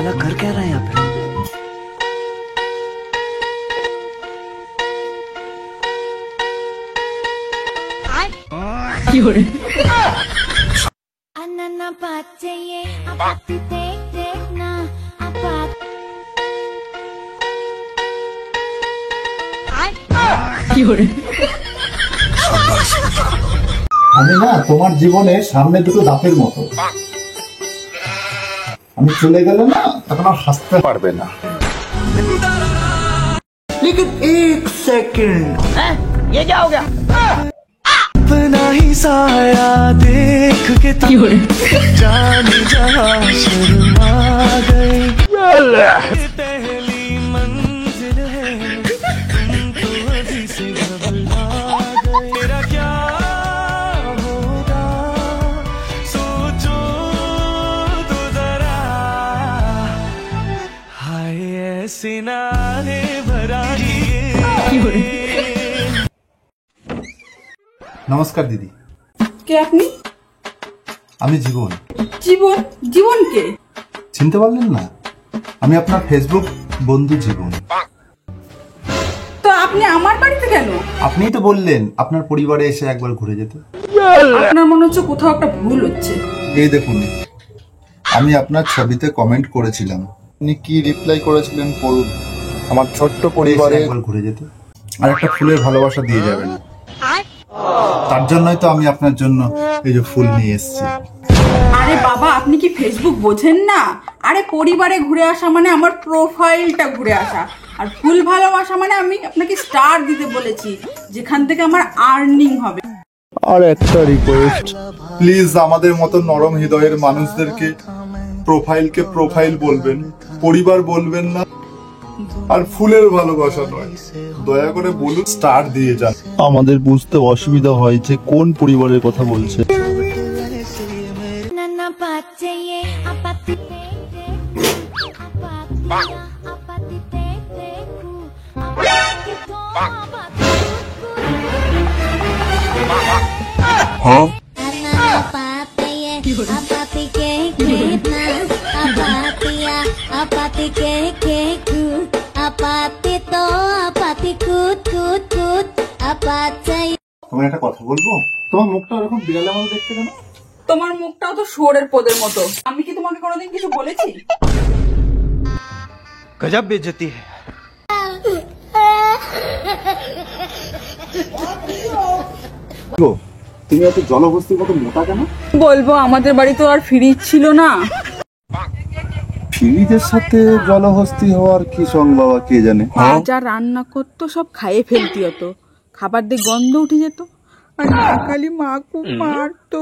साला कर क्या रहा है यहाँ पे? আমি না তোমার জীবনে সামনে দুটো দাঁতের মতো, আমি চলে গেলে না তখন আর হাসতে পারবে না। लेकिन एक सेकंड ये क्या हो गया? अपना ही साया देख के जाने जहाँ शर्मा गई। पहली मंजिल है तुमको अभी से घबरा गए। मेरा क्या होगा सोचो तो जरा, हाय ऐसे नारे भरा নমস্কার দিদি। কে আপনি? আমি জীবন। জীবন? জীবন কে? চিনতে পারলেন না? আমি আপনার ফেসবুক বন্ধু জীবন। তো আপনি আমার বাড়িতে কেন? আপনিই তো বললেন আপনার পরিবারে এসে একবার ঘুরে যেতে। আপনার মনে হচ্ছে কোথাও একটা ভুল হচ্ছে। এই দেখুন, আমি আপনার ছবিতে কমেন্ট করেছিলাম, আপনি কি রিপ্লাই করেছিলেন পড়ুন। আমার ছোট্ট পরিবারে একবার ঘুরে যেতে আর একটা ফুলের ভালোবাসা দিয়ে যাবেন। তার জন্যই তো আমি আপনার জন্য এই যে ফুল নিয়ে এসেছি। আরে বাবা, আপনি কি ফেসবুক বোঝেন না? আরে পরিবারে ঘুরে আসা মানে আমার প্রোফাইলটা ঘুরে আসা, আর ফুল ভালোবাসা মানে আমি আপনাকে স্টার দিতে বলেছি, যেখান থেকে আমার আর্নিং হবে। আর একটা রিকোয়েস্ট, প্লিজ আমাদের মতো নরম হৃদয়ের মানুষদেরকে প্রোফাইলকে প্রোফাইল বলবেন, পরিবার বলবেন না। আর ফুলের ভালোবাসা নয়, দয়া করে বলুন স্টার দিয়ে যান। আমাদের বুঝতে অসুবিধা হয় যে কোন পরিবারের কথা বলছে। তোমার একটা কথা বলবো, তোমার মুখটা এরকম বিড়ালের মতো দেখতে কেন? তোমার মুখটাও তো শুয়োরের পোদের মতো। আমি কি তোমাকে কোনোদিন কিছু বলেছি? गजब बेइज्जती है। তুমি এত জলহস্তির মতো মোটা কেন? বলবো, আমাদের বাড়ি তো আর ফ্রিজ ছিল না। ফ্রিজের সাথে জলহস্তি হওয়ার কি সঙ্গ বাবা কে জানে। যা রান্না করতো সব খাইয়ে ফেলতি হতো, খাবার দিয়ে গন্ধ উঠে যেত, আর খালি মা খুব মারতো।